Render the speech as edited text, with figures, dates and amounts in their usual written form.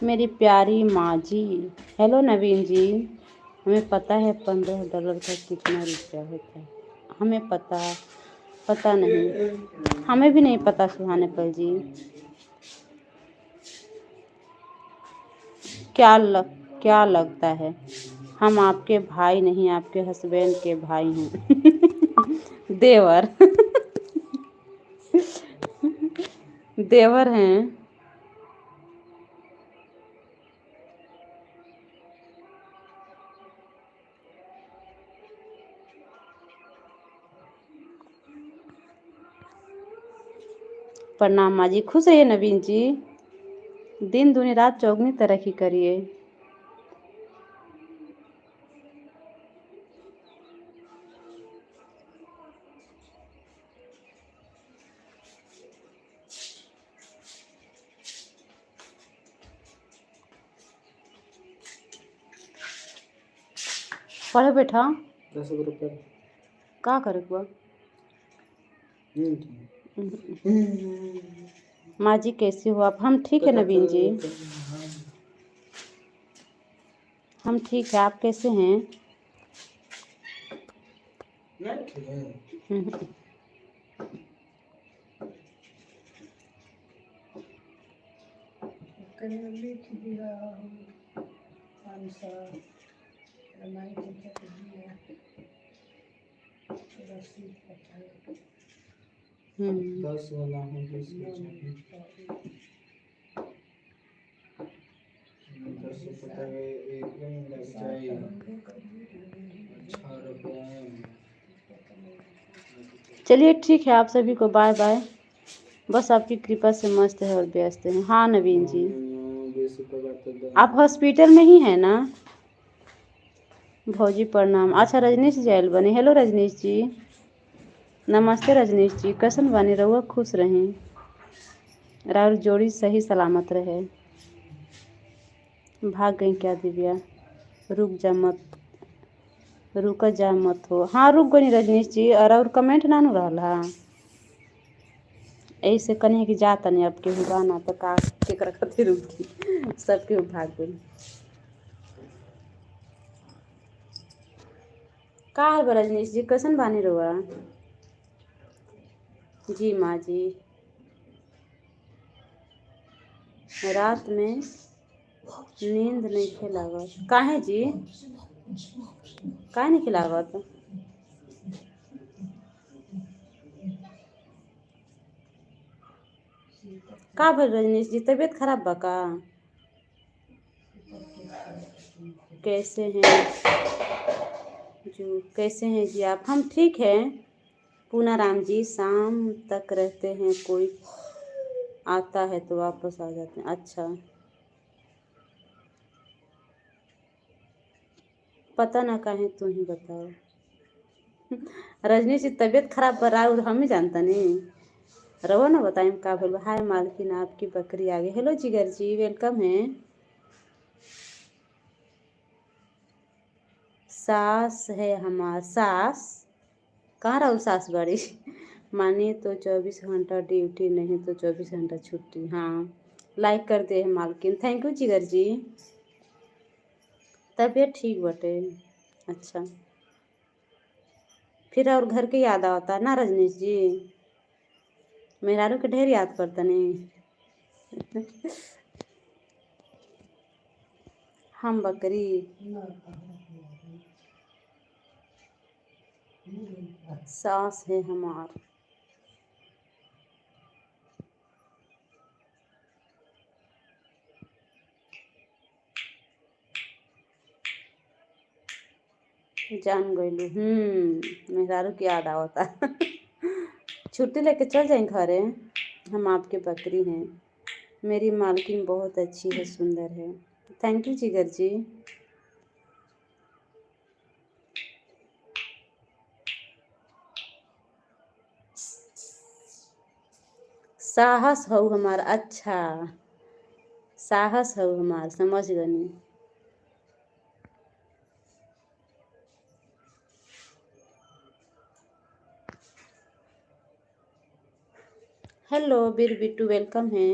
मेरी प्यारी माँ जी। हेलो नवीन जी। हमें पता है $15 का कितना रुपया होता है। हमें पता नहीं, हमें भी नहीं पता सुहाने पर जी। क्या लगता है हम आपके भाई नहीं, आपके हस्बैंड के भाई हैं। देवर। देवर हैं। प्रणाम माँ जी। खुश रहिए नवीन जी। दिन दूनी रात चौगनी तरक्की करिए। पढ़े बेटा 10 रुपये का करे हुआ। माँ जी कैसी हो आप? हम ठीक है नवीन जी, हम ठीक है। आप कैसे हैं? हम्म। 10 वाला है 20 10 रुपये एक में लग जाए 6 रुपये। चलिए ठीक है, आप सभी को बाय बाय। बस आपकी कृपा से मस्त है और व्यस्त है। हाँ नवीन जी, 20 रुपये बात आप हॉस्पिटल में ही हैं ना? भौजी प्रणाम। अच्छा रजनीश जी आयल बने। हेलो रजनीश जी। नमस्ते रजनीश जी, कैसन बने? रहुआ खुश रहें, राउर जोड़ी सही सलामत रहे। भाग गई क्या दिव्या? रुक जा मत हो। हाँ रुक गई रजनीश जी। और कमेंट ना नु रहा ऐसे कन्हे कि जाता नहीं अब केहू गाना तो का केकरा खातिर रुकी सब केहू भाग गई। का हाल बा रजनीश जी, कैसन बानी रहुआ? जी माँ जी। रात में नींद नहीं खिलावत काहे जी? काहे नहीं खिलावत? का भइल रजनीश जी, तबीयत खराब बा का? कैसे हैं कैसे हैं जी आप? हम ठीक हैं। पूनाराम जी शाम तक रहते हैं, कोई आता है तो वापस आ जाते हैं। अच्छा, पता ना काहे, तू ही बताओ। रजनी जी तबीयत खराब पर और हम ही जानता नहीं। रहो ना बताइए का बोल। हाय मालकिन आपकी बकरी आ गई। हेलो जिगर जी, वेलकम है। सास है हमार सास। कहाँ रहू सास बड़ी? मानिए तो 24 घंटा ड्यूटी, नहीं तो 24 घंटा छुट्टी। हाँ लाइक कर दे मालकिन, थैंक यू जिगर जी। तबीयत ठीक बटे। अच्छा, फिर और घर के याद आता ना रजनीश जी? मेहरारू के ढेर याद करता नहीं। हम बकरी सास है हमार। जान गईलू। मेहरारू की याद आवता। छुट्टी लेके चल जाए घरे। हम आपके बकरी हैं। मेरी मालकिन बहुत अच्छी है, सुंदर है। थैंक यू जिगर जी। साहस हो हमार। अच्छा, साहस हो हमार, समझ गनी। हेलो बीर बिट्टू, वेलकम है।